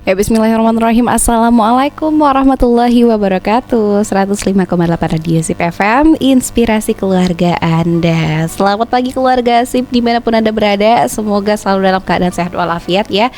Ya, bismillahirrahmanirrahim. Assalamualaikum warahmatullahi wabarakatuh. 105,8 Radio Sip FM, inspirasi keluarga Anda. Selamat pagi keluarga Sip dimanapun Anda berada. Semoga selalu dalam keadaan sehat walafiat ya.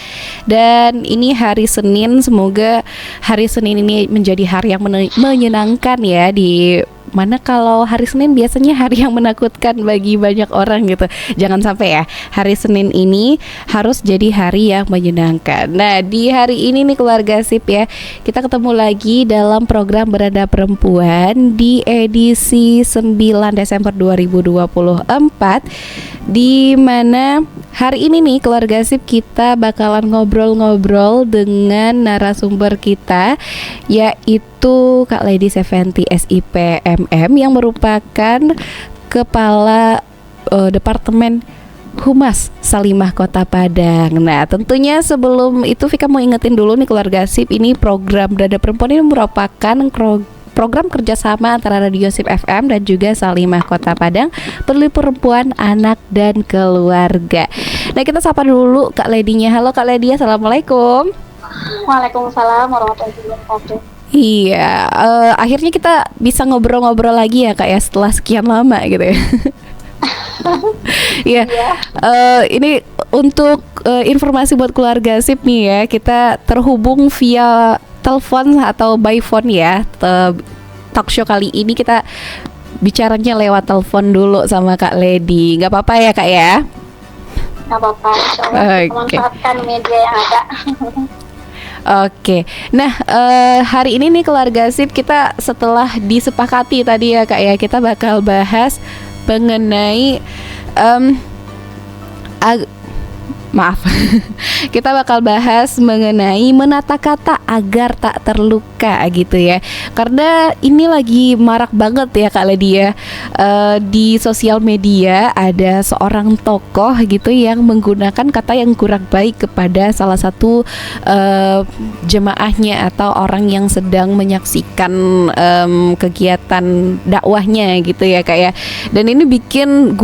Dan ini hari Senin, semoga hari Senin ini menjadi hari yang menyenangkan ya. Di mana kalau hari Senin biasanya hari yang menakutkan bagi banyak orang gitu. Jangan sampai ya, hari Senin ini harus jadi hari yang menyenangkan. Nah, di hari ini nih keluarga Sip ya, kita ketemu lagi dalam program Beranda Perempuan di edisi 9 Desember 2024, di mana hari ini nih keluarga Sip kita bakalan ngobrol-ngobrol dengan narasumber kita, yaitu Kak Lady Seventy SIPMM yang merupakan Kepala Departemen Humas Salimah Kota Padang. Nah, tentunya sebelum itu Vika mau ingetin dulu nih keluarga Sip, ini program Beranda Perempuan ini merupakan program kerjasama antara Radio Sip FM dan juga Salimah Kota Padang, Peduli Perempuan, Anak, dan Keluarga. Nah, kita sapa dulu Kak Lady-nya. Halo Kak Lady, assalamualaikum. Waalaikumsalam warahmatullahi wabarakatuh. Iya, akhirnya kita bisa ngobrol-ngobrol lagi ya Kak ya, setelah sekian lama gitu ya. Iya, ini untuk informasi buat keluarga Sip nih ya, kita terhubung via telepon atau by phone ya. Talk show kali ini kita bicaranya lewat telepon dulu sama Kak Lady. Gak apa-apa ya Kak ya? Gak apa-apa, insyaallah memanfaatkan media yang ada. Oke, nah hari ini nih keluarga Sip, kita setelah disepakati tadi ya Kak ya, kita bakal bahas mengenai kita bakal bahas mengenai menata kata agar tak terluka gitu ya. Karena ini lagi marak banget ya Kak Lady ya, di sosial media ada seorang tokoh gitu yang menggunakan kata yang kurang baik kepada salah satu jemaahnya atau orang yang sedang menyaksikan kegiatan dakwahnya gitu ya Kak ya. Dan ini bikin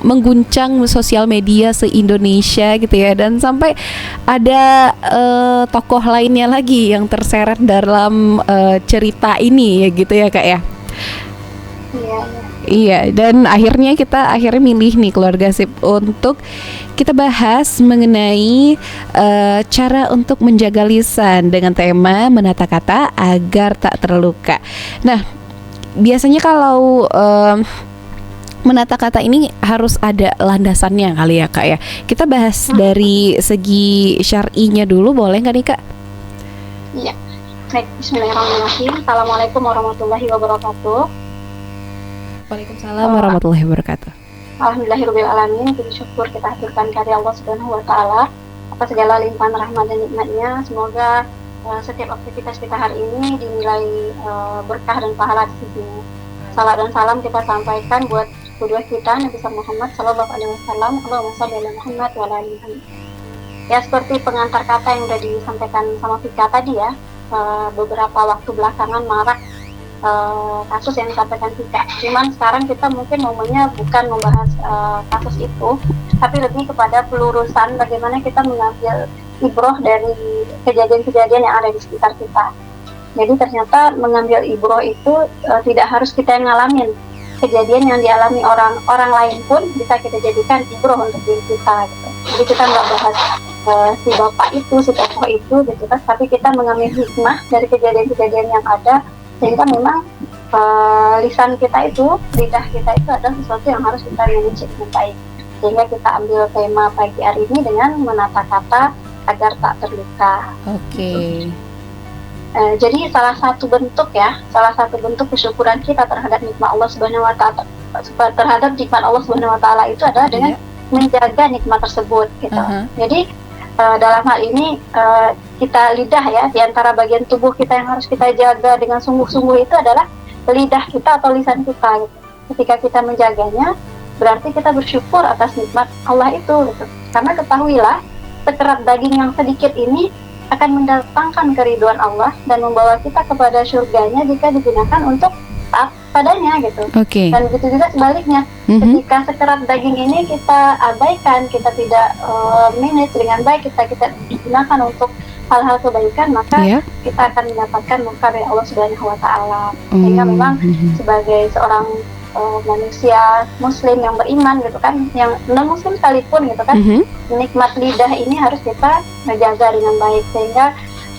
mengguncang sosial media se-Indonesia gitu ya, dan sampai ada tokoh lainnya lagi yang terseret dalam cerita ini ya gitu ya Kak ya. Iya, dan akhirnya kita milih nih keluarga Sip untuk kita bahas mengenai cara untuk menjaga lisan dengan tema menata kata agar tak terluka. Nah, biasanya kalau menata kata ini harus ada landasannya kali ya Kak ya. Kita bahas dari segi syar'inya dulu, boleh nggak nih Kak? Iya. Baik, bismillahirrahmanirrahim. Assalamualaikum warahmatullahi wabarakatuh. Waalaikumsalam warahmatullahi wabarakatuh. Alhamdulillahirabbil alamin. Puji syukur kita haturkan karya Allah Subhanahu wa taala atas segala limpahan rahmat dan nikmatnya. Semoga setiap aktivitas kita hari ini dinilai berkah dan pahala di sisinya. Salam dan salam kita sampaikan buat kedua kita Nabi Muhammad sallallahu alaihi wasallam. Allahumma shalli ala Muhammad wa ala ali Muhammad. Ya, seperti pengantar kata yang sudah disampaikan sama Vika tadi ya, beberapa waktu belakangan marak kasus yang disampaikan Vika. Cuman sekarang kita mungkin momennya bukan membahas kasus itu, tapi lebih kepada pelurusan bagaimana kita mengambil ibroh dari kejadian-kejadian yang ada di sekitar kita. Jadi ternyata mengambil ibroh itu tidak harus kita yang ngalamin. Kejadian yang dialami orang lain pun bisa kita jadikan ibroh untuk diri kita gitu. Jadi kita nggak bahas si bapak itu, si tokoh itu gitu kan, tapi kita mengambil hikmah dari kejadian-kejadian yang ada, sehingga memang lisan kita itu, lidah kita itu adalah sesuatu yang harus kita manage dengan baik. Sehingga kita ambil tema pagi hari ini dengan menata kata agar tak terluka. Oke. Jadi salah satu bentuk kesyukuran kita terhadap nikmat Allah Subhanahu wa taala, terhadap nikmat Allah Subhanahu wa taala itu adalah dengan menjaga nikmat tersebut gitu. Jadi dalam hal ini kita lidah ya, di antara bagian tubuh kita yang harus kita jaga dengan sungguh-sungguh itu adalah lidah kita atau lisan kita gitu. Ketika kita menjaganya, berarti kita bersyukur atas nikmat Allah itu gitu. Karena ketahuilah, sekerat daging yang sedikit ini akan mendatangkan keridhaan Allah dan membawa kita kepada surganya jika digunakan untuk taat padanya gitu. Oke. Dan begitu juga sebaliknya, ketika sekerat daging ini kita abaikan, kita tidak manage dengan baik, kita gunakan untuk hal-hal kebaikan, maka kita akan mendapatkan murka dari Allah Subhanahu wa Ta'ala. Sehingga memang sebagai seorang manusia muslim yang beriman gitu kan, yang non muslim sekalipun gitu kan, nikmat lidah ini harus kita menjaga dengan baik, sehingga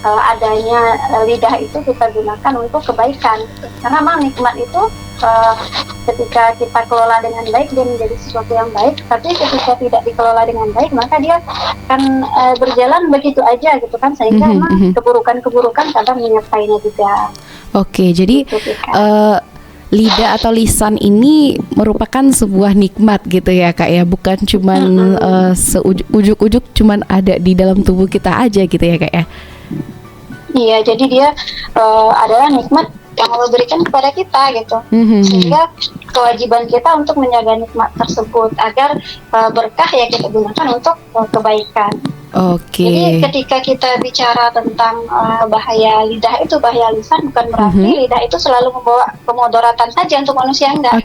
adanya lidah itu kita gunakan untuk kebaikan. Karena memang nikmat itu ketika kita kelola dengan baik, dia menjadi sesuatu yang baik. Tapi ketika tidak dikelola dengan baik, maka dia akan berjalan begitu aja gitu kan, sehingga memang keburukan-keburukan kadang menyertainya juga. Oke, jadi lidah atau lisan ini merupakan sebuah nikmat gitu ya Kak ya, bukan cuman ujuk-ujuk cuman ada di dalam tubuh kita aja gitu ya Kak ya. Iya, jadi dia adalah nikmat yang Allah berikan kepada kita gitu. Sehingga kewajiban kita untuk menjaga nikmat tersebut agar berkah ya kita gunakan untuk kebaikan. Jadi ketika kita bicara tentang bahaya lidah itu, bahaya lisan, bukan berarti lidah itu selalu membawa kemudaratan saja untuk manusia, enggak.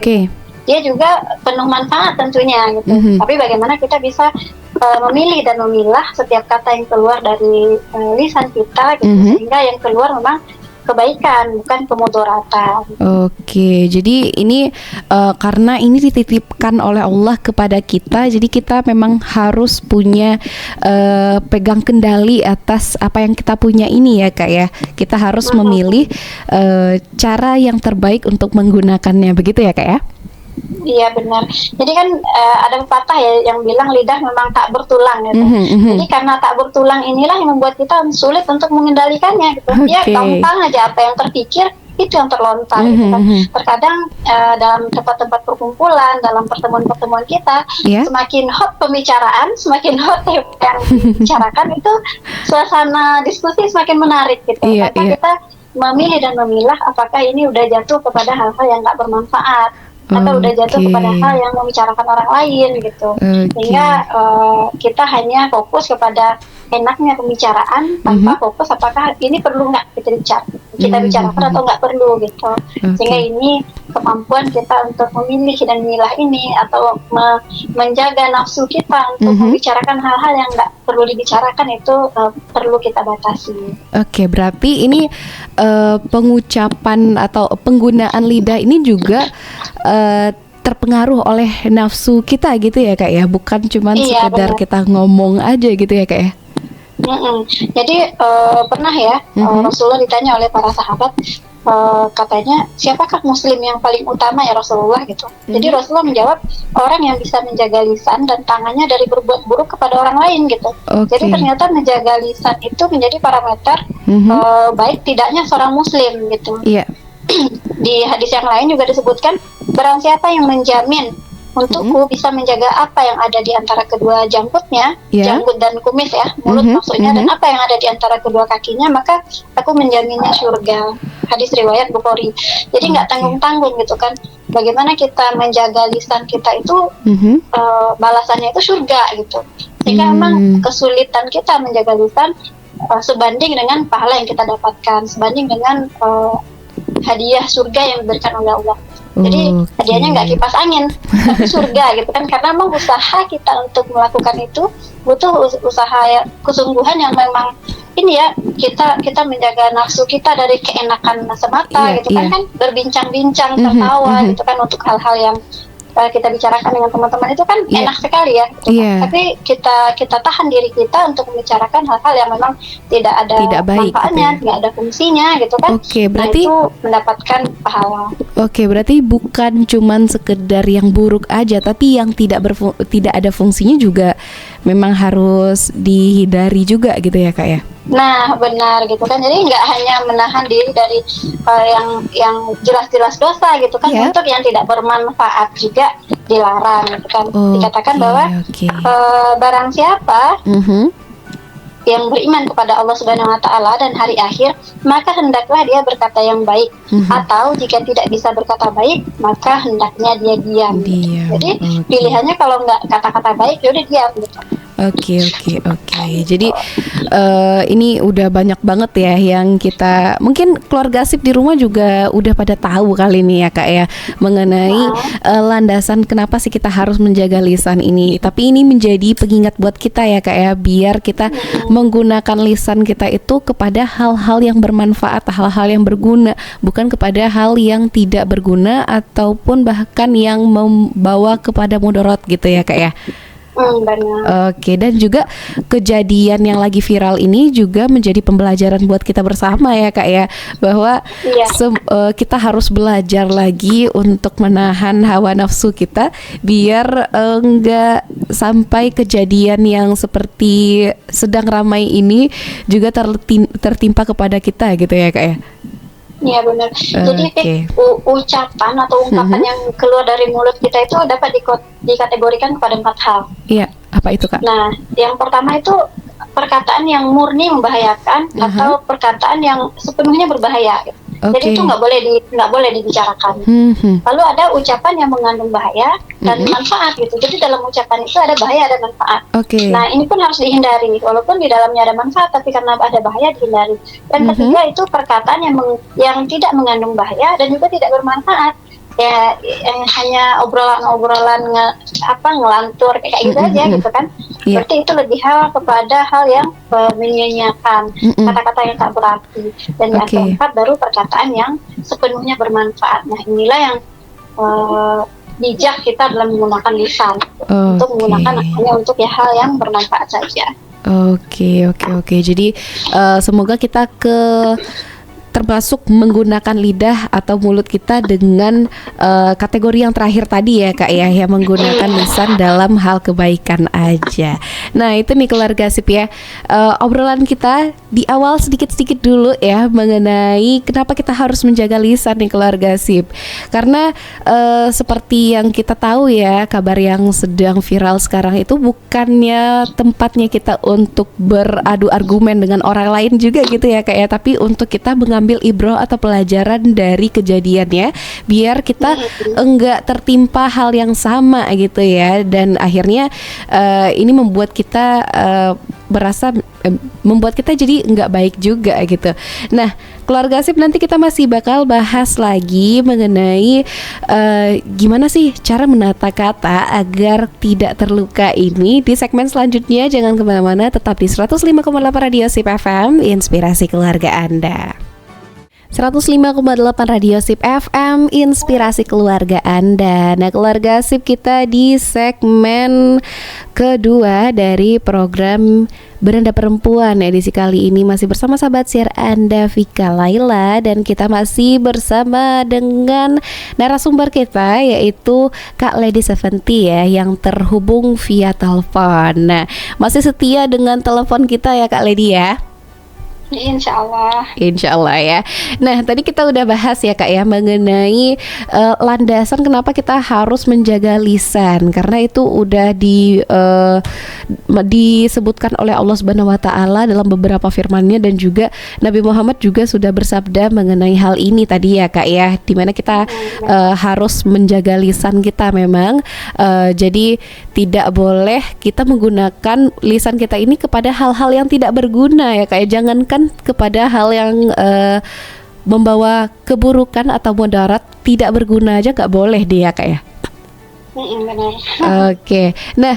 Dia juga penuh manfaat tentunya gitu. Tapi bagaimana kita bisa memilih dan memilah setiap kata yang keluar dari lisan kita gitu, sehingga yang keluar memang kebaikan, bukan kemudaratan. Oke, jadi ini karena ini dititipkan oleh Allah kepada kita, jadi kita memang harus punya pegang kendali atas apa yang kita punya ini ya Kak ya. Kita harus memilih cara yang terbaik untuk menggunakannya, begitu ya Kak ya? Iya benar. Jadi kan ada pepatah ya yang bilang lidah memang tak bertulang gitu. Jadi karena tak bertulang inilah yang membuat kita sulit untuk mengendalikannya gitu. Ya gampang aja apa yang terpikir itu yang terlontar gitu kan. Terkadang dalam tempat-tempat perkumpulan, dalam pertemuan-pertemuan kita, semakin hot pembicaraan, semakin hot yang dibicarakan itu suasana diskusi semakin menarik gitu. Karena kita memilih dan memilah apakah ini udah jatuh kepada hal-hal yang nggak bermanfaat, atau udah jatuh kepada hal yang membicarakan orang lain gitu. Sehingga kita hanya fokus kepada enaknya pembicaraan tanpa fokus apakah ini perlu nggak kita bicarakan atau nggak perlu gitu. Sehingga ini kemampuan kita untuk memilih dan memilah ini, atau menjaga nafsu kita untuk membicarakan hal-hal yang nggak perlu dibicarakan itu perlu kita batasi. Oke, berarti ini pengucapan atau penggunaan lidah ini juga terpengaruh oleh nafsu kita gitu ya Kak ya, bukan cuma sekedar kita ngomong aja gitu ya Kak ya. Jadi pernah ya Rasulullah ditanya oleh para sahabat, katanya siapakah muslim yang paling utama ya Rasulullah gitu. Jadi Rasulullah menjawab, orang yang bisa menjaga lisan dan tangannya dari berbuat buruk kepada orang lain gitu. Jadi ternyata menjaga lisan itu menjadi parameter baik tidaknya seorang muslim gitu. Di hadis yang lain juga disebutkan, barang siapa yang menjamin untukku bisa menjaga apa yang ada di antara kedua janggutnya, janggut dan kumis ya, mulut maksudnya, dan apa yang ada di antara kedua kakinya, maka aku menjaminnya surga. Hadis riwayat Bukhari. Jadi nggak tanggung-tanggung gitu kan. Bagaimana kita menjaga lisan kita itu balasannya itu surga gitu. Sehingga memang kesulitan kita menjaga lisan sebanding dengan pahala yang kita dapatkan, sebanding dengan hadiah surga yang diberikan oleh Allah. Jadi hadiahnya nggak kipas angin, tapi surga gitu kan. Karena memang usaha kita untuk melakukan itu butuh usaha kesungguhan yang memang ini ya, kita menjaga nafsu kita dari keenakan semata gitu kan, berbincang-bincang, tertawa gitu kan, untuk hal-hal yang kita bicarakan dengan teman-teman itu kan enak sekali ya gitu. Tapi kita tahan diri kita untuk membicarakan hal-hal yang memang tidak ada manfaatnya, tidak ada fungsinya gitu kan. Berarti itu mendapatkan pahala. Berarti bukan cuman sekedar yang buruk aja, tapi yang tidak ada fungsinya juga memang harus dihindari juga gitu ya Kak ya. Nah benar gitu kan. Jadi nggak hanya menahan diri dari yang jelas-jelas dosa gitu kan, untuk yang tidak bermanfaat juga dilarang gitu kan. Dikatakan bahwa barang siapa yang beriman kepada Allah Subhanahu wa Ta'ala dan hari akhir, maka hendaklah dia berkata yang baik, atau jika tidak bisa berkata baik, maka hendaknya dia diam. Jadi pilihannya kalau nggak kata-kata baik, yaudah diam gitu. Oke. Jadi ini udah banyak banget ya yang kita, mungkin keluarga Sip di rumah juga udah pada tahu kali ini ya Kak ya, mengenai landasan kenapa sih kita harus menjaga lisan ini. Tapi ini menjadi pengingat buat kita ya Kak ya, biar kita menggunakan lisan kita itu kepada hal-hal yang bermanfaat, hal-hal yang berguna, bukan kepada hal yang tidak berguna ataupun bahkan yang membawa kepada mudarat gitu ya Kak ya. Benar. Oke, dan juga kejadian yang lagi viral ini juga menjadi pembelajaran buat kita bersama ya Kak ya, bahwa kita harus belajar lagi untuk menahan hawa nafsu kita biar enggak sampai kejadian yang seperti sedang ramai ini juga tertimpa kepada kita gitu ya Kak ya. Iya benar. Jadi ucapan atau ungkapan yang keluar dari mulut kita itu dapat dikategorikan kepada 4 hal. Iya, apa itu Kak? Nah, yang pertama itu perkataan yang murni membahayakan atau perkataan yang sepenuhnya berbahaya. Jadi itu nggak boleh dibicarakan. Lalu ada ucapan yang mengandung bahaya dan manfaat gitu. Jadi dalam ucapan itu ada bahaya, ada manfaat. Nah ini pun harus dihindari. Walaupun di dalamnya ada manfaat, tapi karena ada bahaya dihindari. Dan ketiga itu perkataan yang tidak mengandung bahaya dan juga tidak bermanfaat. Ya hanya obrolan ngelantur kayak gitu aja gitu kan. Berarti itu lebih kepada hal yang menyia-nyiakan, kata-kata yang tak berarti. Dan yang keempat baru perkataan yang sepenuhnya bermanfaat. Nah inilah yang bijak kita dalam menggunakan lisan untuk menggunakan hanya untuk hal yang bermanfaat saja. Oke. Jadi semoga kita termasuk menggunakan lidah atau mulut kita dengan kategori yang terakhir tadi ya Kak ya, yang menggunakan lisan dalam hal kebaikan aja. Nah itu nih keluarga Sip ya, obrolan kita di awal sedikit-sedikit dulu ya mengenai kenapa kita harus menjaga lisan nih keluarga Sip. Karena seperti yang kita tahu ya, kabar yang sedang viral sekarang itu bukannya tempatnya kita untuk beradu argumen dengan orang lain juga gitu ya Kak ya, tapi untuk kita mengambil ibrah atau pelajaran dari kejadiannya biar kita enggak tertimpa hal yang sama gitu ya. Dan akhirnya ini membuat kita membuat kita jadi enggak baik juga gitu. Nah keluarga Sip, nanti kita masih bakal bahas lagi mengenai gimana sih cara menata kata agar tidak terluka ini di segmen selanjutnya. Jangan kemana-mana, tetap di 105,8 Radio Sip FM, inspirasi keluarga Anda. 105,8 Radio Sip FM, inspirasi keluarga Anda. Nah keluarga Sip, kita di segmen kedua dari program Beranda Perempuan edisi kali ini masih bersama sahabat siar Anda Vika Laila, dan kita masih bersama dengan narasumber kita yaitu Kak Lady 70 ya, yang terhubung via telepon. Nah masih setia dengan telepon kita ya Kak Lady ya? Insya Allah ya. Nah tadi kita udah bahas ya Kak ya mengenai landasan kenapa kita harus menjaga lisan, karena itu udah disebutkan oleh Allah Subhanahu Wa Taala dalam beberapa firman-Nya, dan juga Nabi Muhammad juga sudah bersabda mengenai hal ini tadi ya Kak ya, dimana kita harus menjaga lisan kita memang. Jadi tidak boleh kita menggunakan lisan kita ini kepada hal-hal yang tidak berguna ya Kak ya. Jangankan kepada hal yang membawa keburukan atau mudarat, tidak berguna aja nggak boleh dia Kak ya. Benar. Oke. Nah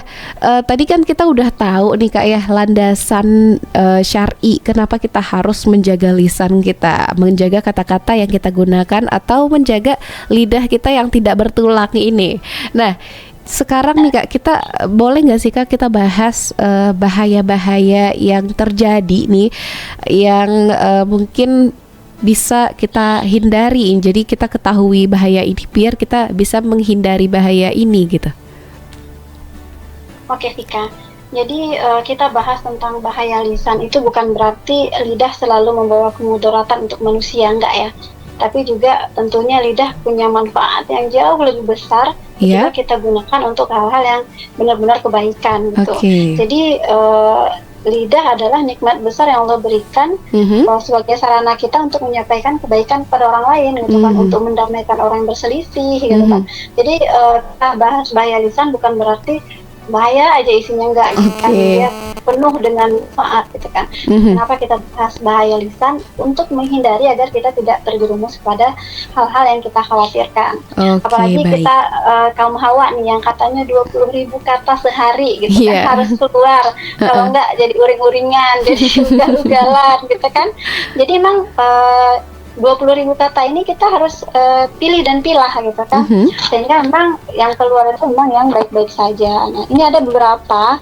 tadi kan kita udah tahu nih Kak ya landasan syar'i kenapa kita harus menjaga lisan kita, menjaga kata-kata yang kita gunakan atau menjaga lidah kita yang tidak bertulang ini. Nah sekarang nih Kak, kita boleh nggak sih Kak kita bahas bahaya-bahaya yang terjadi nih, yang mungkin bisa kita hindari. Jadi kita ketahui bahaya ini biar kita bisa menghindari bahaya ini gitu. Oke Vika, jadi kita bahas tentang bahaya lisan itu bukan berarti lidah selalu membawa kemudaratan untuk manusia, enggak ya. Tapi juga tentunya lidah punya manfaat yang jauh lebih besar jika kita gunakan untuk hal-hal yang benar-benar kebaikan gitu. Jadi lidah adalah nikmat besar yang Allah berikan sebagai sarana kita untuk menyampaikan kebaikan kepada orang lain gitu kan, untuk mendamaikan orang yang berselisih gitu kan. Jadi kita bahas bahaya lisan bukan berarti bahaya aja isinya, enggak gitu kan, dia penuh dengan manfaat gitu kan. Kenapa kita bahas bahaya lisan? Untuk menghindari agar kita tidak terjerumus pada hal-hal yang kita khawatirkan. Apalagi baik. kita kaum hawa nih yang katanya 20.000 kata sehari gitu kan harus keluar, kalau enggak jadi uring-uringan, jadi ugal-ugalan gitu kan. Jadi emang 20.000 kata ini kita harus pilih dan pilah gitu kan, sehingga memang yang keluar itu memang yang baik-baik saja. Nah, ini ada beberapa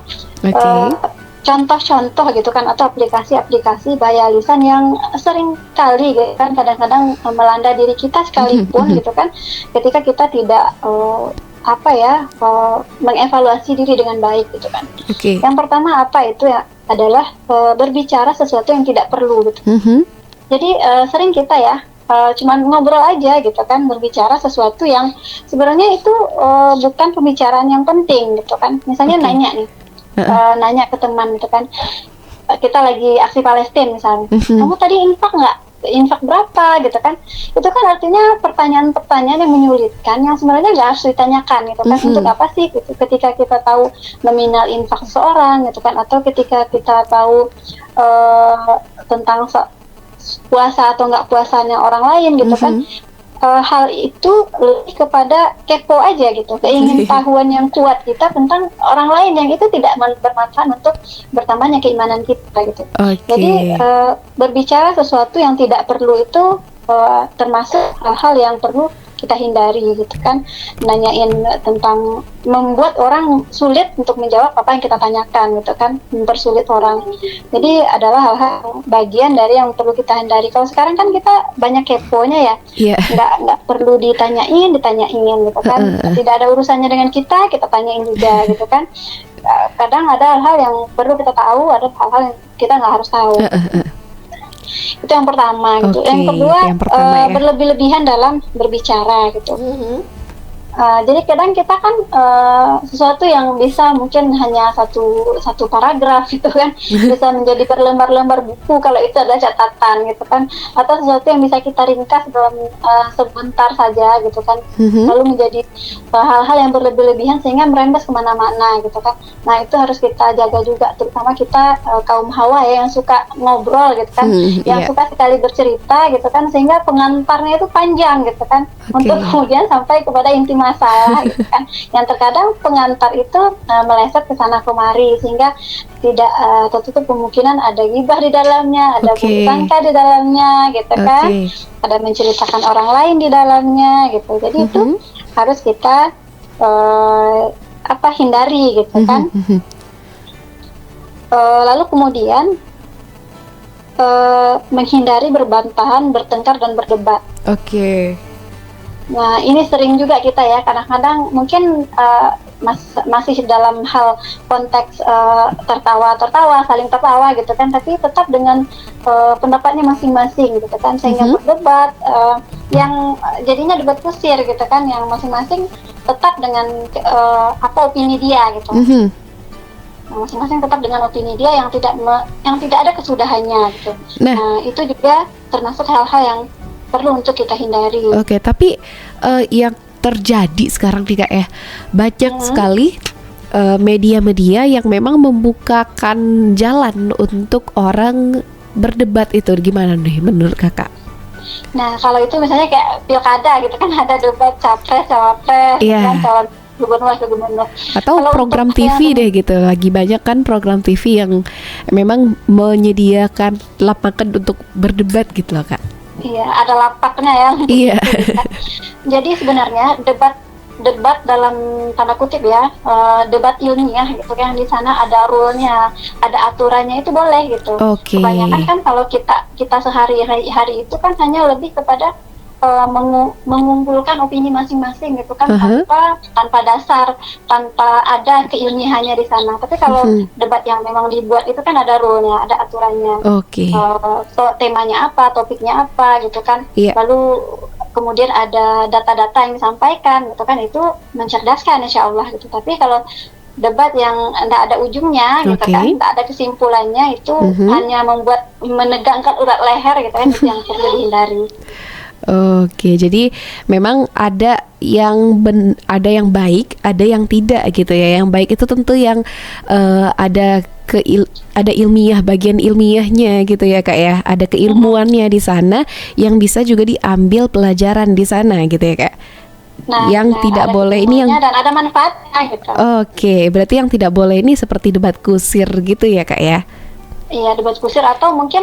contoh-contoh gitu kan, atau aplikasi-aplikasi bahaya lisan yang sering kali gitu kan, kadang-kadang melanda diri kita sekalipun gitu kan, ketika kita tidak mengevaluasi diri dengan baik gitu kan. Yang pertama apa itu ya adalah berbicara sesuatu yang tidak perlu gitu. Jadi sering kita ya cuman ngobrol aja gitu kan, berbicara sesuatu yang sebenarnya itu bukan pembicaraan yang penting gitu kan. Misalnya nanya nih, nanya ke teman gitu kan, kita lagi aksi Palestina misalnya, kamu tadi infak nggak? Infak berapa gitu kan? Itu kan artinya pertanyaan-pertanyaan yang menyulitkan, yang sebenarnya nggak harus ditanyakan gitu kan. Untuk apa sih gitu, ketika kita tahu nominal infak seseorang gitu kan, atau ketika kita tahu tentang puasa atau nggak puasanya orang lain gitu kan, hal itu lebih kepada kepo aja gitu, keingintahuan yang kuat kita tentang orang lain yang itu tidak bermanfaat untuk bertambahnya keimanan kita gitu. Jadi berbicara sesuatu yang tidak perlu itu termasuk hal-hal yang perlu kita hindari gitu kan. Nanyain tentang, membuat orang sulit untuk menjawab apa yang kita tanyakan gitu kan, mempersulit orang. Jadi adalah hal-hal bagian dari yang perlu kita hindari. Kalau sekarang kan kita banyak keponya ya, nggak perlu ditanyain gitu kan, tidak ada urusannya dengan kita tanyain juga gitu kan. Kadang ada hal-hal yang perlu kita tahu, ada hal-hal yang kita nggak harus tahu. Itu yang pertama gitu. Yang kedua, berlebih-lebihan dalam berbicara gitu. Jadi kadang kita kan sesuatu yang bisa mungkin hanya satu paragraf gitu kan, bisa menjadi berlembar-lembar buku kalau itu adalah catatan gitu kan, atau sesuatu yang bisa kita ringkas dalam sebentar saja gitu kan, lalu menjadi hal-hal yang berlebih-lebihan sehingga merembes kemana-mana gitu kan. Nah, itu harus kita jaga juga, terutama kita kaum hawa ya, yang suka ngobrol gitu kan, yang suka sekali bercerita gitu kan, sehingga pengantarnya itu panjang gitu kan, untuk kemudian sampai kepada inti masalah gitu kan, yang terkadang pengantar itu meleset ke sana kemari, sehingga tidak tertutup kemungkinan ada gibah di dalamnya, ada buruk sangka di dalamnya gitu kan, ada menceritakan orang lain di dalamnya gitu. Jadi itu harus kita hindari gitu kan. Lalu kemudian menghindari berbantahan, bertengkar dan berdebat. Nah, ini sering juga kita ya, kadang-kadang mungkin masih dalam hal konteks tertawa, saling tertawa gitu kan, tapi tetap dengan pendapatnya masing-masing gitu kan, sehingga berdebat yang jadinya debat kusir gitu kan, yang masing-masing tetap dengan opini dia gitu. Masing-masing tetap dengan opini dia yang tidak ada kesudahannya gitu. Nah, itu juga termasuk hal-hal yang perlu untuk kita hindari. Tapi yang terjadi sekarang nih Kak ya, banyak sekali media-media yang memang membukakan jalan untuk orang berdebat. Itu gimana nih menurut Kakak? Nah, kalau itu misalnya kayak pilkada gitu kan, ada debat capres, cawapres, kan, calon gubernur. Atau kalau program TV deh gitu, lagi banyak kan program TV yang memang menyediakan lapangan untuk berdebat gitu loh Kak. Iya, ada lapaknya ya. Iya. Jadi sebenarnya debat dalam tanda kutip ya, debat ilmiah gitu kan, di sana ada rule-nya, ada aturannya, itu boleh gitu. Kebanyakan kan kalau kita sehari-hari itu kan hanya lebih kepada mengumpulkan opini masing-masing gitu kan, tanpa dasar, tanpa ada keilmiahannya di sana. Tapi kalau debat yang memang dibuat itu kan ada rule-nya, ada aturannya. Temanya apa, topiknya apa gitu kan. Lalu kemudian ada data-data yang disampaikan gitu kan, itu mencerdaskan insya Allah gitu. Tapi kalau debat yang tidak ada ujungnya gitu kan, tidak ada kesimpulannya, itu hanya menegangkan urat leher gitu kan, yang perlu dihindari. Oke, jadi memang ada yang baik, ada yang tidak gitu ya. Yang baik itu tentu yang ada ilmiah, bagian ilmiahnya gitu ya Kak ya. Ada keilmuannya di sana yang bisa juga diambil pelajaran di sana gitu ya Kak. Yang tidak boleh ini yang dan ada manfaatnya gitu. Oke, berarti yang tidak boleh ini seperti debat kusir gitu ya Kak ya. Iya, debat kusir atau mungkin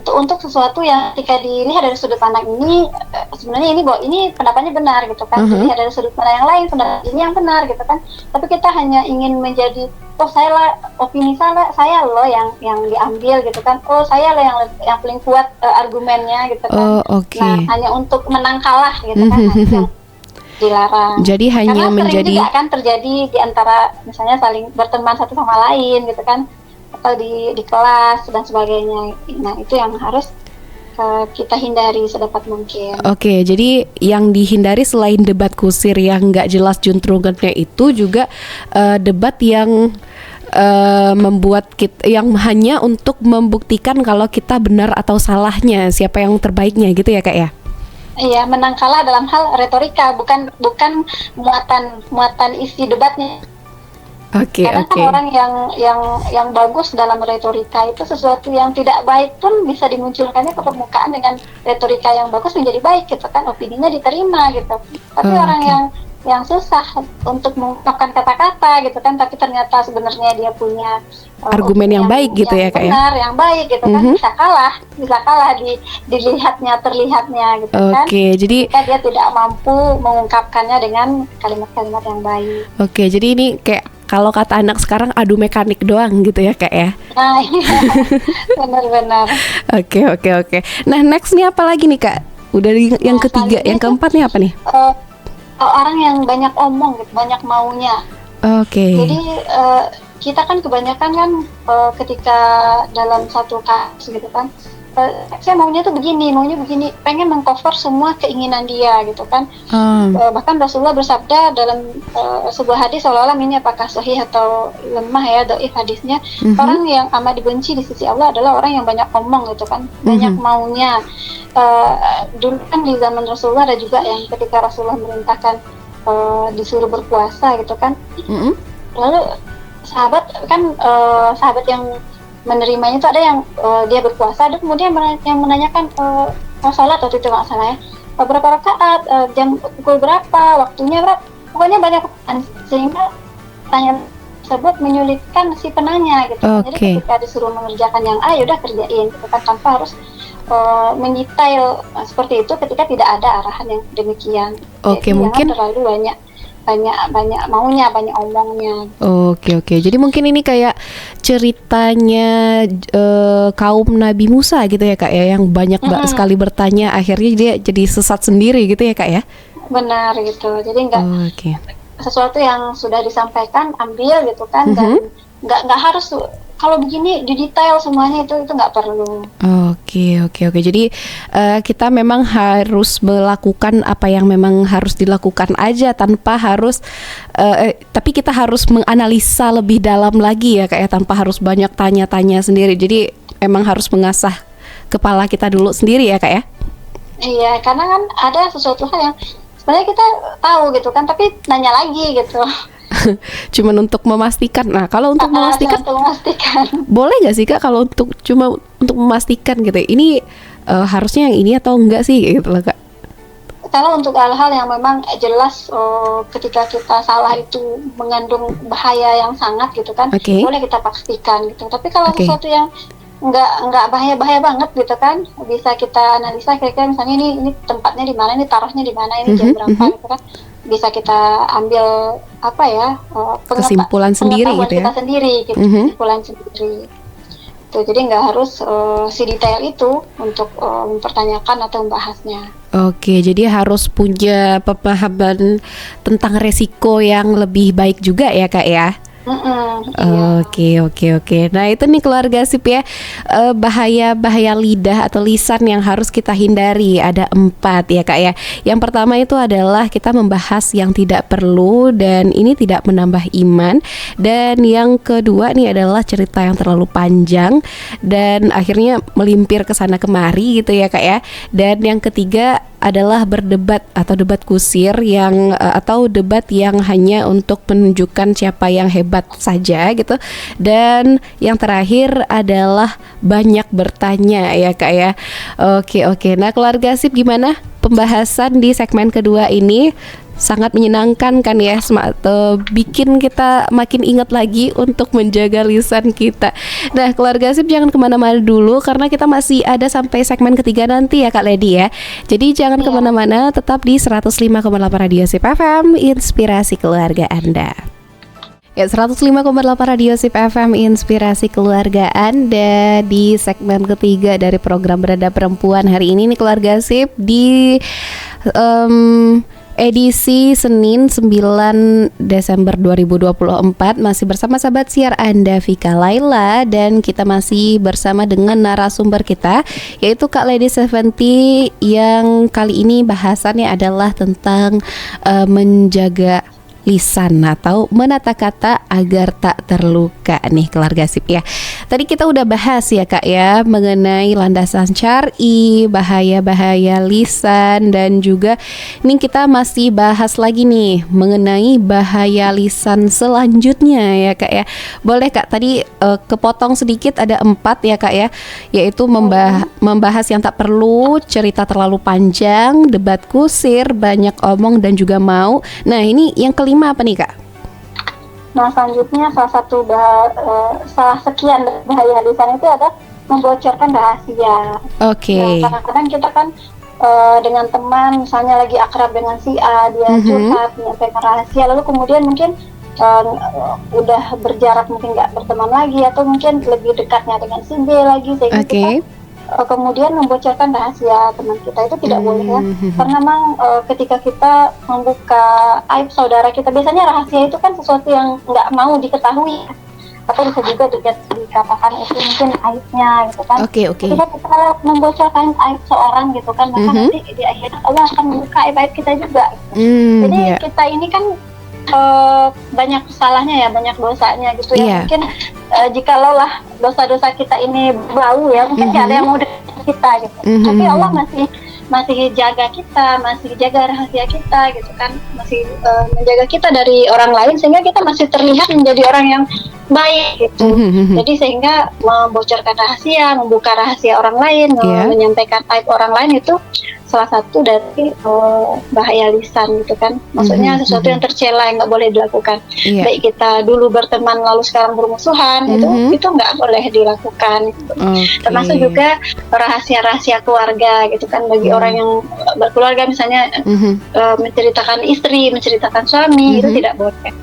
untuk sesuatu yang ketika dilihat dari sudut pandang ini sebenarnya ini pendapatnya benar gitu kan. Dilihat dari sudut pandang yang lain pendapat ini yang benar gitu kan. Tapi kita hanya ingin menjadi opini saya loh yang diambil gitu kan. Saya loh yang paling kuat argumennya gitu kan. Nah, hanya untuk menang kalah gitu kan. Dilarang. Jadi hanya karena menjadi sering juga kan terjadi di antara misalnya saling berteman satu sama lain gitu kan, atau di kelas dan sebagainya. Nah, itu yang harus kita hindari sedapat mungkin. Oke, jadi yang dihindari selain debat kusir yang nggak jelas juntrungannya itu juga debat yang membuat kita, yang hanya untuk membuktikan kalau kita benar atau salahnya, siapa yang terbaiknya gitu ya Kak ya? Iya, menang kalah dalam hal retorika, bukan muatan isi debatnya. Karena orang yang bagus dalam retorika itu sesuatu yang tidak baik pun bisa dimunculkannya ke permukaan dengan retorika yang bagus menjadi baik gitu kan, opininya diterima gitu. Tapi orang yang susah untuk mengungkapkan kata-kata gitu kan, tapi ternyata sebenarnya dia punya argumen yang baik gitu ya Kak benar, yang baik gitu kan, bisa kalah terlihatnya gitu kan. Jadi jika dia tidak mampu mengungkapkannya dengan kalimat-kalimat yang baik. Jadi ini kayak kalau kata anak sekarang adu mekanik doang gitu ya Kak ya. Nah, iya. Benar-benar. Oke. Nah, next nih apa lagi nih Kak? Udah yang ketiga, yang keempat nih apa nih? Orang yang banyak omong gitu, banyak maunya. Jadi kita kan kebanyakan kan ketika dalam satu kasus gitu kan, saya maunya begini, pengen mengcover semua keinginan dia gitu kan. Bahkan Rasulullah bersabda dalam sebuah hadis, seolah-olah ini apakah sahih atau lemah ya, dhaif hadisnya, orang yang amat dibenci di sisi Allah adalah orang yang banyak omong gitu kan, banyak maunya. Dulu kan di zaman Rasulullah ada juga yang ketika Rasulullah merintahkan disuruh berpuasa gitu kan, lalu sahabat yang menerimanya itu ada yang dia berpuasa, ada kemudian yang menanyakan sholat waktu itu nggak salah ya, berapa rakaat, jam pukul berapa, waktunya berapa, pokoknya banyak, sehingga tanya tersebut menyulitkan si penanya gitu. Jadi ketika disuruh mengerjakan yang A, yaudah kerjain gitu kan, tanpa harus mendetail seperti itu ketika tidak ada arahan yang demikian. Jadi mungkin terlalu banyak maunya, banyak omongnya. Jadi mungkin ini kayak ceritanya kaum Nabi Musa gitu ya Kak ya, yang banyak sekali bertanya, akhirnya dia jadi sesat sendiri gitu ya Kak ya. Benar gitu. Jadi sesuatu yang sudah disampaikan ambil gitu kan, dan nggak harus kalau begini di detail semuanya, itu nggak perlu. Oke. Jadi kita memang harus melakukan apa yang memang harus dilakukan aja, tanpa harus tapi kita harus menganalisa lebih dalam lagi ya kayak, tanpa harus banyak tanya-tanya sendiri. Jadi emang harus mengasah kepala kita dulu sendiri ya Kak ya. Iya, karena kan ada sesuatu hal yang sebenarnya kita tahu gitu kan, tapi nanya lagi gitu. Cuman untuk memastikan. Nah, kalau untuk memastikan, boleh nggak sih Kak kalau untuk memastikan gitu, ini harusnya yang ini atau enggak sih gitu loh Kak? Kalau untuk hal-hal yang memang jelas ketika kita salah itu mengandung bahaya yang sangat gitu kan, boleh kita pastikan gitu. Tapi kalau sesuatu yang nggak bahaya banget gitu kan, bisa kita analisa kira-kira misalnya ini tempatnya di mana, ini taruhnya di mana, ini jam berapa gitu kan, bisa kita ambil kesimpulan sendiri gitu ya. Kita sendiri gitu, kesimpulan sendiri. Tuh, jadi nggak harus sedetail itu untuk mempertanyakan atau membahasnya. Jadi harus punya pemahaman tentang resiko yang lebih baik juga ya Kak ya. Iya. Oke. Nah itu nih keluarga sip ya, bahaya-bahaya lidah atau lisan yang harus kita hindari ada 4 ya kak ya. Yang pertama itu adalah kita membahas yang tidak perlu dan ini tidak menambah iman. Dan yang kedua nih adalah cerita yang terlalu panjang dan akhirnya melimpir ke sana kemari gitu ya kak ya. Dan yang ketiga adalah berdebat atau debat kusir yang atau debat yang hanya untuk menunjukkan siapa yang hebat saja gitu. Dan yang terakhir adalah banyak bertanya ya kak ya. Oke. Nah keluarga sip, gimana pembahasan di segmen kedua ini? Sangat menyenangkan kan ya, bikin kita makin ingat lagi untuk menjaga lisan kita. Nah keluarga sip jangan kemana-mana dulu karena kita masih ada sampai segmen ketiga nanti ya Kak Lady ya. Jadi jangan kemana-mana, tetap di 105,8 Radio Sip FM, inspirasi keluarga Anda. Ya, 105,8 Radio Sip FM, inspirasi keluarga Anda, di segmen ketiga dari program Beranda Perempuan hari ini nih keluarga Sip, di edisi Senin 9 Desember 2024 masih bersama sahabat siar Anda Vika Laila, dan kita masih bersama dengan narasumber kita yaitu Kak Lady 70 yang kali ini bahasannya adalah tentang menjaga lisan atau menata kata agar tak terluka nih keluarga sip ya. Tadi kita udah bahas ya Kak ya mengenai landasan syar'i, bahaya-bahaya lisan, dan juga ini kita masih bahas lagi nih mengenai bahaya lisan selanjutnya ya Kak ya. Boleh Kak, tadi kepotong sedikit ada 4 ya Kak ya, yaitu membahas yang tak perlu, cerita terlalu panjang, debat kusir, banyak omong dan juga mau. Nah ini yang kelima apa nih Kak? Nah selanjutnya salah sekian bahaya lisan itu ada membocorkan rahasia. Oke. Nah, kadang-kadang kita kan dengan teman misalnya lagi akrab dengan si A, dia curhat menyampaikan rahasia, lalu kemudian mungkin udah berjarak, mungkin nggak berteman lagi atau mungkin lebih dekatnya dengan si B lagi, sehingga kita kemudian membocorkan rahasia teman kita. Itu tidak boleh ya, karena memang ketika kita membuka aib saudara kita, biasanya rahasia itu kan sesuatu yang nggak mau diketahui, atau bisa juga dikatakan itu mungkin aibnya gitu kan. Ketika kita membocorkan aib seorang gitu kan, maka nanti di akhirat Allah akan membuka aib-aib kita juga gitu. Jadi kita ini kan banyak salahnya ya, banyak dosanya gitu ya. Mungkin jikalau lah dosa-dosa kita ini bau ya, mungkin gak ada yang mau dekat kita gitu. Tapi Allah masih jaga kita, masih jaga rahasia kita gitu kan, masih menjaga kita dari orang lain sehingga kita masih terlihat menjadi orang yang baik gitu. Jadi sehingga membocorkan rahasia, membuka rahasia orang lain, menyampaikan aib orang lain itu salah satu dari bahaya lisan gitu kan. Maksudnya sesuatu yang tercela yang nggak boleh dilakukan. Baik kita dulu berteman lalu sekarang bermusuhan, itu nggak boleh dilakukan gitu. Termasuk juga rahasia-rahasia keluarga gitu kan, bagi orang yang berkeluarga misalnya menceritakan istri, menceritakan suami, itu tidak boleh.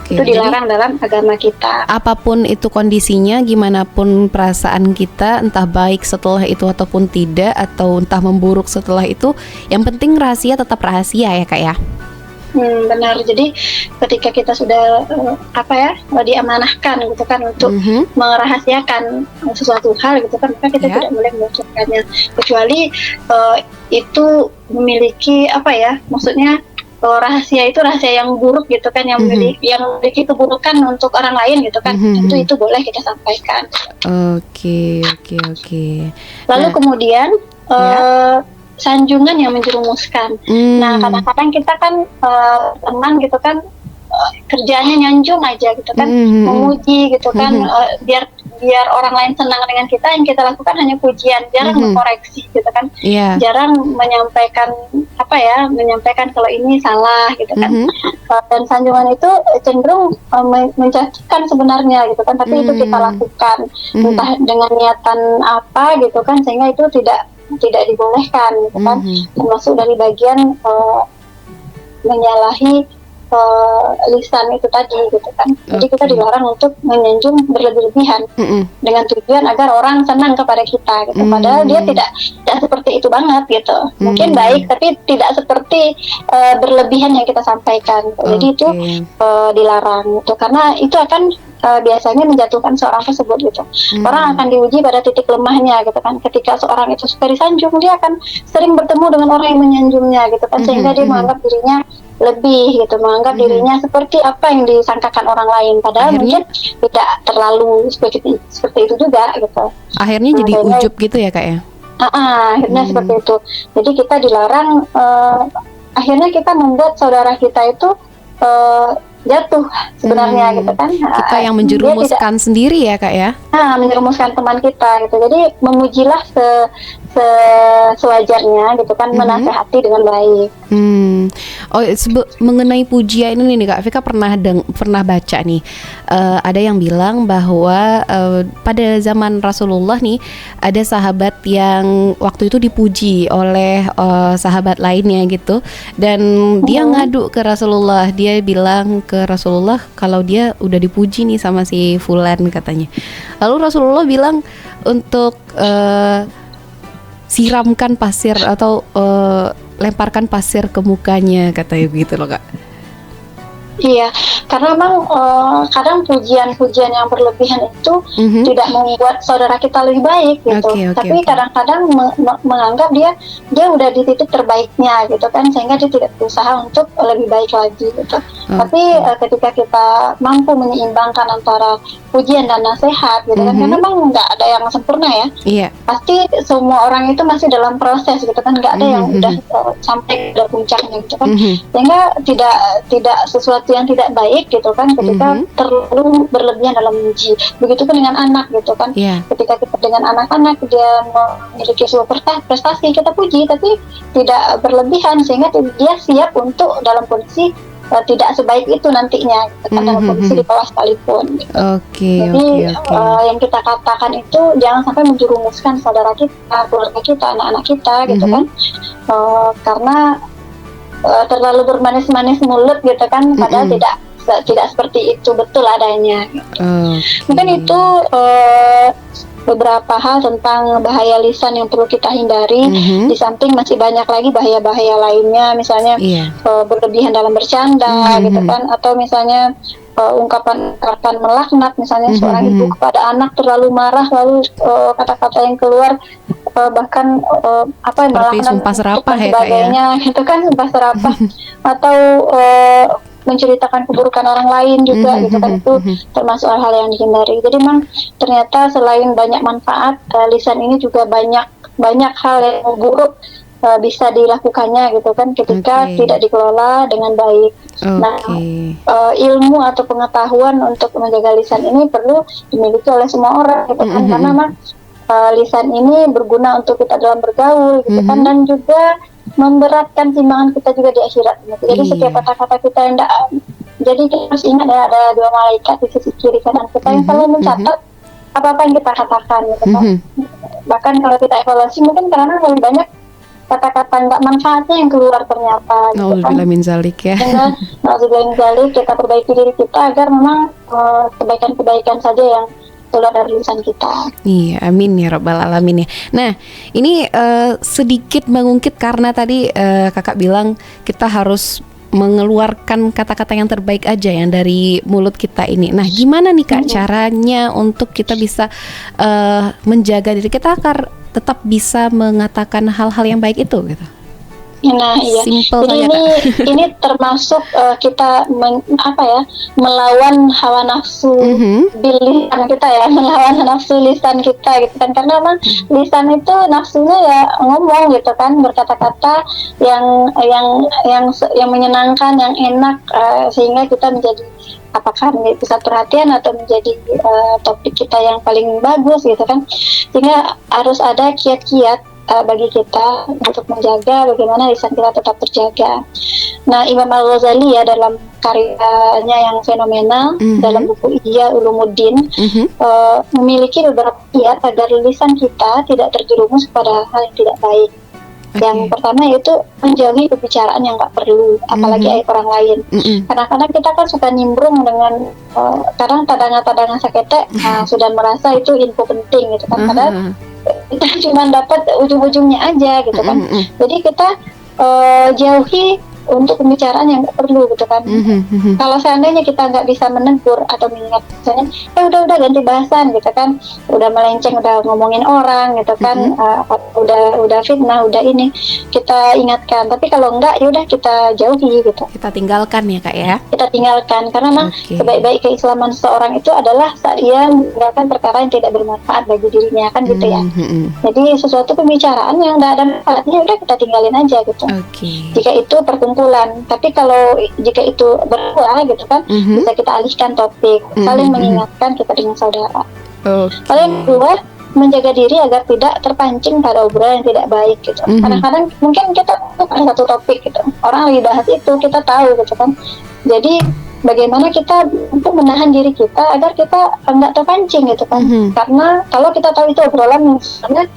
Itu dilarang dalam agama kita. Apapun itu kondisinya, gimana pun perasaan kita, entah baik setelah itu ataupun tidak, atau entah memburuk setelah itu, yang penting rahasia tetap rahasia ya Kak ya. Benar. Jadi ketika kita sudah diamanahkan gitu kan untuk merahasiakan sesuatu hal gitu kan, maka kita tidak boleh membocorkannya, kecuali itu memiliki maksudnya rahasia itu rahasia yang buruk gitu kan, yang memiliki keburukan untuk orang lain gitu kan, tentu itu boleh kita sampaikan. Oke. Lalu kemudian sanjungan yang menjerumuskan. Nah kadang-kadang kita kan teman gitu kan, kerjaannya nyanjung aja gitu kan, memuji gitu kan, biar orang lain senang dengan kita, yang kita lakukan hanya pujian, jarang mengkoreksi gitu kan, jarang menyampaikan kalau ini salah gitu kan. Dan sanjungan itu cenderung mencacikan sebenarnya gitu kan, tapi itu kita lakukan entah dengan niatan apa gitu kan, sehingga itu tidak dibolehkan gitu kan, termasuk dari bagian menyalahi lisan itu tadi gitu kan. Jadi kita dilarang untuk menyanjung berlebih-lebihan dengan tujuan agar orang senang kepada kita gitu. Padahal dia tidak seperti itu banget gitu. Mungkin baik tapi tidak seperti berlebihan yang kita sampaikan. Jadi itu dilarang gitu, karena itu akan biasanya menjatuhkan seorang tersebut gitu. Orang akan diuji pada titik lemahnya gitu kan. Ketika seorang itu suka disanjung, dia akan sering bertemu dengan orang yang menyanjungnya gitu kan, sehingga dia menganggap dirinya lebih gitu, menganggap dirinya seperti apa yang disangkakan orang lain, padahal mungkin tidak terlalu seperti itu juga gitu. Akhirnya jadi ujub gitu ya Kak ya? Akhirnya seperti itu. Jadi kita dilarang, akhirnya kita membuat saudara kita itu jatuh sebenarnya gitu kan. Kita yang menjerumuskan sendiri ya Kak ya? Menjerumuskan teman kita gitu. Jadi memujilah sewajarnya gitu kan, menasehati dengan baik. Mengenai pujian ini nih Kak, Vika pernah baca nih, ada yang bilang bahwa pada zaman Rasulullah nih ada sahabat yang waktu itu dipuji oleh sahabat lainnya gitu, dan dia ngadu ke Rasulullah. Dia bilang ke Rasulullah kalau dia udah dipuji nih sama si Fulan katanya. Lalu Rasulullah bilang untuk siramkan pasir atau lemparkan pasir ke mukanya, katanya begitu loh Kak. Iya, karena memang kadang pujian-pujian yang berlebihan itu tidak membuat saudara kita lebih baik gitu. Tapi kadang-kadang menganggap dia udah di titik terbaiknya gitu kan, sehingga dia tidak berusaha untuk lebih baik lagi gitu. Tapi ketika kita mampu menyeimbangkan antara pujian dan nasihat gitu kan, karena memang nggak ada yang sempurna ya. Pasti semua orang itu masih dalam proses gitu kan, nggak ada yang udah sampai ke puncaknya gitu kan. Sehingga tidak sesuatu yang tidak baik gitu kan ketika terlalu berlebihan dalam memuji. Begitupun dengan anak gitu kan. Ketika kita dengan anak-anak dia memiliki sebuah prestasi, kita puji tapi tidak berlebihan sehingga dia siap untuk dalam kondisi tidak sebaik itu nantinya gitu kan, dalam kondisi di bawah sekalipun gitu. Jadi yang kita katakan itu jangan sampai menjerumuskan saudara kita, keluarga kita, anak-anak kita gitu kan, karena terlalu bermanis-manis mulut gitu kan, padahal tidak seperti itu betul adanya gitu. Mungkin itu beberapa hal tentang bahaya lisan yang perlu kita hindari. Di samping masih banyak lagi bahaya-bahaya lainnya, misalnya berlebihan dalam bercanda gitu kan, atau misalnya ungkapan melaknat, misalnya seorang ibu kepada anak terlalu marah, lalu kata-kata yang keluar bahkan melaknat sumpah serapah dan sebagainya gitu kan, sumpah serapah atau menceritakan keburukan orang lain juga gitu kan, itu termasuk hal-hal yang dihindari. Jadi memang ternyata selain banyak manfaat, lisan ini juga banyak hal yang buruk bisa dilakukannya gitu kan ketika tidak dikelola dengan baik. Ilmu atau pengetahuan untuk menjaga lisan ini perlu dimiliki oleh semua orang gitu kan, karena memang lisan ini berguna untuk kita dalam bergaul gitu kan, dan juga memberatkan timbangan kita juga di akhirat gitu. Jadi setiap kata-kata kita yang jadi kita harus ingat ya, ada dua malaikat di sisi kiri kanan kita yang selalu mencatat apa-apa yang kita katakan gitu kan. Bahkan kalau kita evaluasi mungkin karena lebih banyak kata-kata nggak manfaatnya yang keluar ternyata gitu kan. Nauzubillah min zalik ya. Nauzubillah min zalik, kita perbaiki diri kita agar memang kebaikan-kebaikan saja yang keluar dari lisan kita. Iya, amin ya rabbal alamin ya. Nah, ini sedikit mengungkit karena tadi kakak bilang kita harus mengeluarkan kata-kata yang terbaik aja yang dari mulut kita ini. Nah, gimana nih Kak caranya untuk kita bisa menjaga diri kita agar tetap bisa mengatakan hal-hal yang baik itu gitu? Nah iya, simple jadi ini termasuk kita melawan hawa nafsu lisan kita ya, melawan nafsu lisan kita gitu kan, karena memang lisan itu nafsunya ya ngomong gitu kan, berkata-kata yang menyenangkan, yang enak, sehingga kita menjadi apakah menjadi pusat perhatian atau menjadi topik kita yang paling bagus gitu kan, sehingga harus ada kiat-kiat bagi kita untuk menjaga bagaimana lisan kita tetap terjaga. Nah, Imam Al-Ghazali ya dalam karyanya yang fenomenal dalam buku Ihya Ulumuddin memiliki beberapa kiat agar lisan kita tidak terjerumus pada hal yang tidak baik. Yang pertama yaitu menjauhi pembicaraan yang nggak perlu, apalagi aib orang lain. Kadang-kadang kita kan suka nimbrung dengan kadang tadangan-tadangan sakete, sudah merasa itu info penting gitu kan, padahal kita cuma dapat ujung-ujungnya aja gitu kan. Jadi kita jauhi untuk pembicaraan yang nggak perlu gitu kan. Kalau seandainya kita nggak bisa menegur atau mengingat, misalnya udah ganti bahasan gitu kan, udah melenceng, udah ngomongin orang gitu kan, udah fitnah, udah ini, kita ingatkan. Tapi kalau enggak, ya udah kita jauhi gitu. Kita tinggalkan ya Kak ya. Kita tinggalkan, karena memang sebaik-baik keislaman seseorang itu adalah saat ia meninggalkan perkara yang tidak bermanfaat bagi dirinya kan gitu ya. Jadi sesuatu pembicaraan yang nggak ada manfaatnya, udah kita tinggalin aja gitu. Jika itu perkumpulan. Tapi kalau jika itu berbuah gitu kan, bisa kita alihkan topik, saling mengingatkan kita dengan saudara. Kalau yang kedua, menjaga diri agar tidak terpancing pada obrolan yang tidak baik gitu. Kadang-kadang mungkin kita ada satu topik gitu, orang lagi bahas itu, kita tahu gitu kan. Jadi bagaimana kita untuk menahan diri kita agar kita enggak terpancing gitu kan. Karena kalau kita tahu itu obrolan yang sebenarnya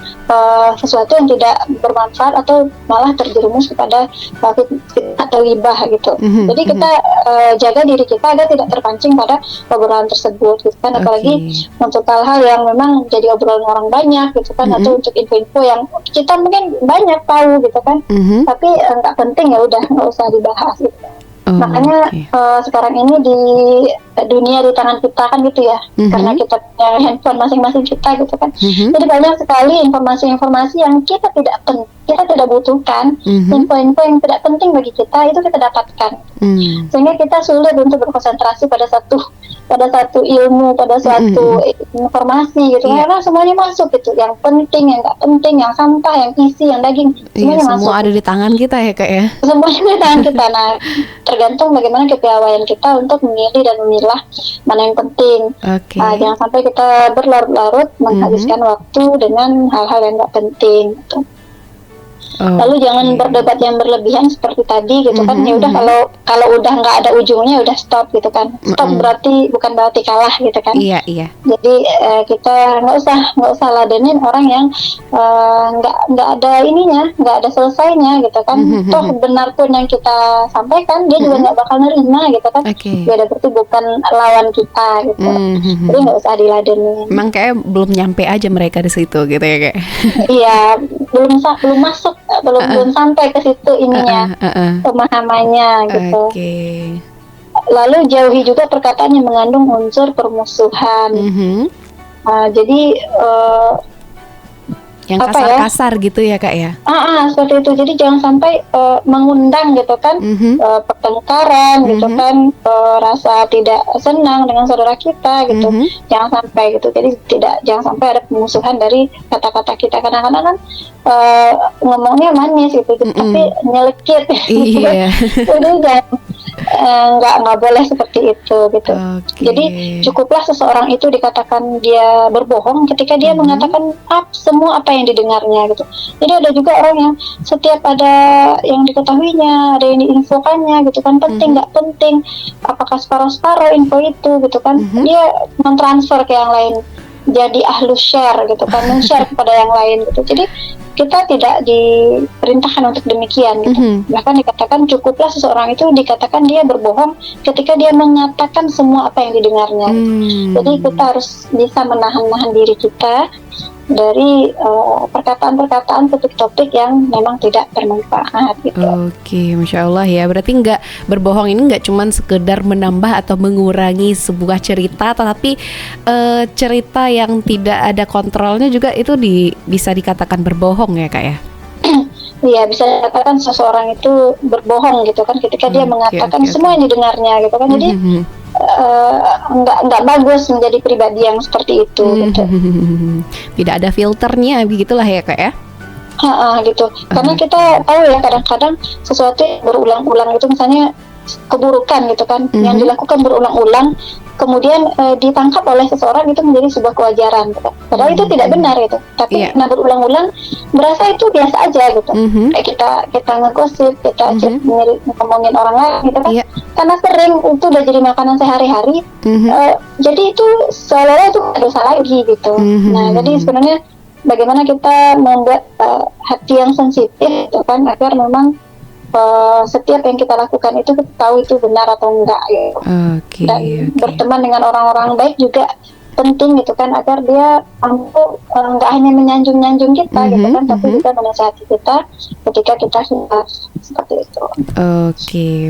sesuatu yang tidak bermanfaat atau malah terjerumus kepada atau ghibah gitu. Jadi kita jaga diri kita agar tidak terpancing pada obrolan tersebut gitu kan. Apalagi untuk hal-hal yang memang jadi obrolan orang banyak gitu kan, atau untuk info-info yang kita mungkin banyak tahu gitu kan, tapi enggak penting, ya udah nggak usah dibahas gitu. Makanya sekarang ini di dunia di tangan kita kan gitu ya, karena kita punya handphone masing-masing kita gitu kan. Jadi banyak sekali informasi-informasi yang kita tidak butuhkan, info-info yang tidak penting bagi kita itu kita dapatkan, sehingga kita sulit untuk berkonsentrasi pada satu ilmu, pada suatu informasi gitu. Karena semuanya masuk gitu, yang penting, yang nggak penting, yang sampah, yang isi, yang daging, semuanya masuk. Semua ada di tangan kita ya Kak ya. Semuanya di tangan kita. Nah, tergantung bagaimana kepiawaian kita untuk memilih dan memilah mana yang penting. Jangan sampai kita berlarut-larut menghabiskan waktu dengan hal-hal yang nggak penting gitu. Lalu jangan berdebat yang berlebihan seperti tadi gitu kan. Ya udah, kalau udah nggak ada ujungnya, udah stop gitu kan. Stop bukan berarti kalah gitu kan. Jadi kita nggak usah ladenin orang yang nggak ada ininya, nggak ada selesainya gitu kan. Toh benar pun yang kita sampaikan, dia juga nggak bakal nerima gitu kan. Beda, berarti bukan lawan kita gitu. Jadi nggak usah diladenin. Emang kayak belum nyampe aja mereka di situ gitu ya Kak. Iya, belum masuk, belum sampai ke situ ininya, pemahamannya gitu. Lalu jauhi juga perkataan yang mengandung unsur permusuhan. Jadi yang kasar-kasar gitu ya Kak ya. Seperti itu. Jadi jangan sampai mengundang gitu kan, pertengkaran gitu kan, rasa tidak senang dengan saudara kita gitu. Jangan sampai gitu. Jadi jangan sampai ada pemusuhan dari kata-kata kita. Kadang-kadang kan ngomongnya manis gitu, tapi nyelekit gitu. Jadi nggak boleh seperti itu gitu. Jadi cukuplah seseorang itu dikatakan dia berbohong ketika dia mengatakan semua apa yang didengarnya gitu. Jadi ada juga orang yang setiap ada yang diketahuinya, ada yang diinfokannya gitu kan, penting nggak penting, apakah separuh-separuh info itu gitu kan, dia mentransfer ke yang lain, jadi ahlu share gitu kan, men-share kepada yang lain gitu. Jadi kita tidak diperintahkan untuk demikian gitu. Bahkan dikatakan cukuplah seseorang itu dikatakan dia berbohong ketika dia mengatakan semua apa yang didengarnya gitu. Jadi kita harus bisa menahan diri kita dari perkataan-perkataan, topik-topik yang memang tidak bermanfaat gitu. Masya Allah ya. Berarti berbohong ini nggak cuma sekedar menambah atau mengurangi sebuah cerita, tetapi cerita yang tidak ada kontrolnya juga itu bisa dikatakan berbohong ya Kak ya. Iya, bisa dikatakan seseorang itu berbohong gitu kan ketika dia mengatakan semua yang didengarnya gitu kan. Jadi nggak bagus menjadi pribadi yang seperti itu gitu. Tidak ada filternya, begitulah ya Kak ya. Gitu. Karena kita tahu ya, kadang-kadang sesuatu yang berulang-ulang itu, misalnya keburukan gitu kan, yang dilakukan berulang-ulang, kemudian ditangkap oleh seseorang, itu menjadi sebuah kewajaran gitu. Padahal itu tidak benar gitu. Tapi nah berulang-ulang berasa itu biasa aja gitu. Kayak kita ngegosip, kita ngomongin orang lain gitu kan. Karena sering itu udah jadi makanan sehari-hari. Jadi itu seolah-olah itu dosa lagi gitu. Nah, jadi sebenarnya bagaimana kita membuat hati yang sensitif gitu kan, agar memang setiap yang kita lakukan itu kita tahu itu benar atau enggak gitu. Dan berteman dengan orang-orang baik juga penting gitu kan, agar dia mampu nggak hanya menyanjung-nyanjung kita gitu kan, tapi juga menasihati kita ketika kita sudah seperti itu.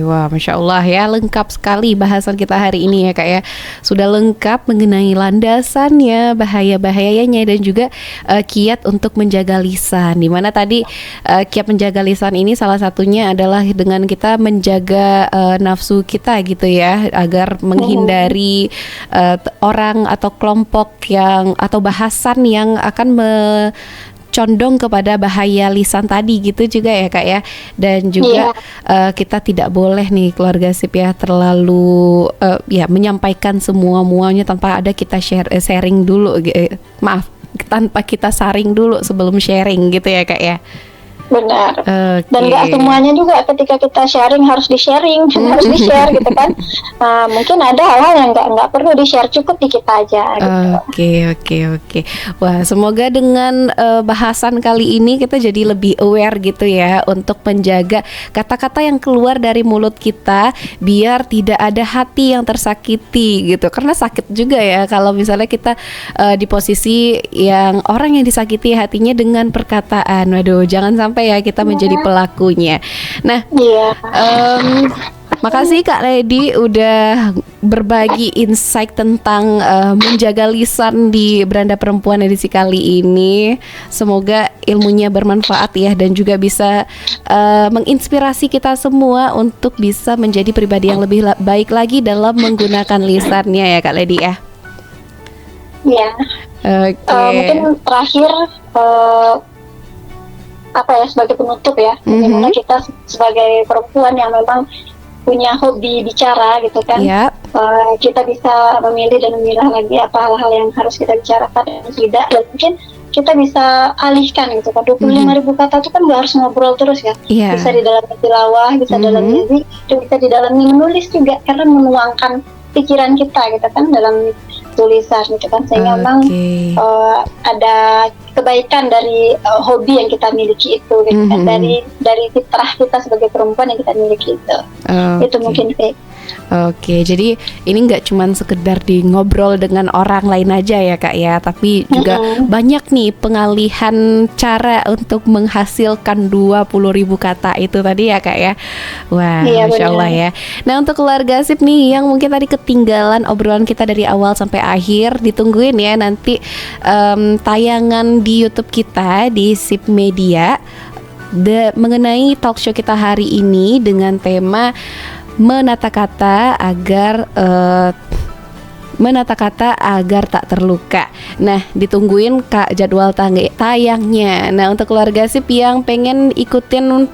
Wah, Masya Allah ya, lengkap sekali bahasan kita hari ini ya Kak ya. Sudah lengkap mengenai landasannya, bahaya-bahayanya, dan juga kiat untuk menjaga lisan. Dimana tadi kiat menjaga lisan ini salah satunya adalah dengan kita menjaga nafsu kita gitu ya, agar menghindari orang atau kelompok yang atau bahasan yang akan condong kepada bahaya lisan tadi gitu juga ya Kak ya. Dan juga kita tidak boleh nih keluarga SIP ya terlalu menyampaikan muanya tanpa ada kita sharing dulu, tanpa kita saring dulu sebelum sharing gitu ya Kak ya. Benar. Dan nggak semuanya juga ketika kita sharing harus di-sharing, harus di-share gitu kan. Mungkin ada hal-hal yang nggak perlu di-share, cukup di kita aja gitu. Oke. Wah, semoga dengan bahasan kali ini kita jadi lebih aware gitu ya, untuk menjaga kata-kata yang keluar dari mulut kita biar tidak ada hati yang tersakiti gitu. Karena sakit juga ya kalau misalnya kita di posisi yang orang yang disakiti hatinya dengan perkataan. Waduh, jangan sampai ya kita menjadi pelakunya. Nah, makasih Kak Lady udah berbagi insight tentang menjaga lisan di Beranda Perempuan edisi kali ini. Semoga ilmunya bermanfaat ya, dan juga bisa menginspirasi kita semua untuk bisa menjadi pribadi yang lebih baik lagi dalam menggunakan lisannya ya Kak Lady ya. Iya. Mungkin terakhir sebagai penutup ya, bagaimana kita sebagai perempuan yang memang punya hobi bicara gitu kan, kita bisa memilih dan memilah lagi apa hal-hal yang harus kita bicarakan dan tidak, dan mungkin kita bisa alihkan gitu kan. 25.000 kata itu kan gak harus ngobrol terus ya, bisa di dalam tilawah, bisa dalam musik, bisa di dalamnya menulis juga, karena menuangkan pikiran kita gitu kan dalam tulisan gitu kan, sehingga memang ada kebaikan dari hobi yang kita miliki itu gitu kan, dari fitrah kita sebagai perempuan yang kita miliki itu. Itu mungkin sih. Jadi ini nggak cuman sekedar di ngobrol dengan orang lain aja ya Kak ya, tapi juga banyak nih pengalihan cara untuk menghasilkan 20.000 kata itu tadi ya Kak ya. Wah, Masya Allah ya. Nah, untuk keluarga SIP nih yang mungkin tadi ketinggalan obrolan kita dari awal sampai akhir, ditungguin ya nanti tayangan di YouTube kita di SIP Media mengenai talk show kita hari ini dengan tema menata kata agar tak terluka. Nah, ditungguin Kak jadwal tayangnya. Nah, untuk keluarga SIP yang pengen ikutin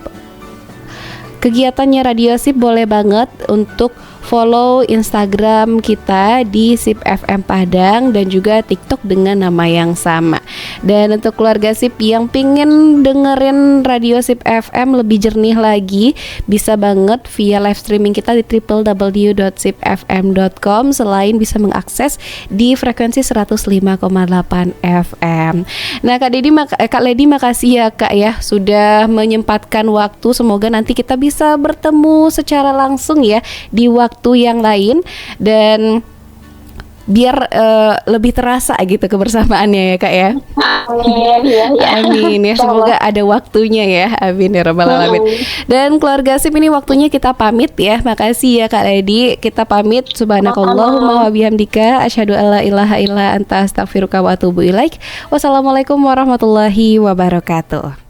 kegiatannya Radio SIP, boleh banget untuk follow Instagram kita di SIP FM Padang dan juga TikTok dengan nama yang sama. Dan untuk keluarga SIP yang pengen dengerin Radio SIP FM lebih jernih lagi, bisa banget via live streaming kita di www.sipfm.com, selain bisa mengakses di frekuensi 105,8 FM. Nah, Kak Lady makasih ya Kak ya sudah menyempatkan waktu. Semoga nanti kita bisa bertemu secara langsung ya di waktu yang lain, dan biar lebih terasa gitu kebersamaannya ya Kak ya. Amin ya, semoga ada waktunya ya. Amin ya rabbal alamin. Dan keluarga SIP ini waktunya kita pamit ya. Makasih ya Kak Lady. Kita pamit. Subhanakallahumma wa bihamdika asyhadu alla ilaha illa anta astaghfiruka wa atubu ilaik. Wassalamualaikum warahmatullahi wabarakatuh.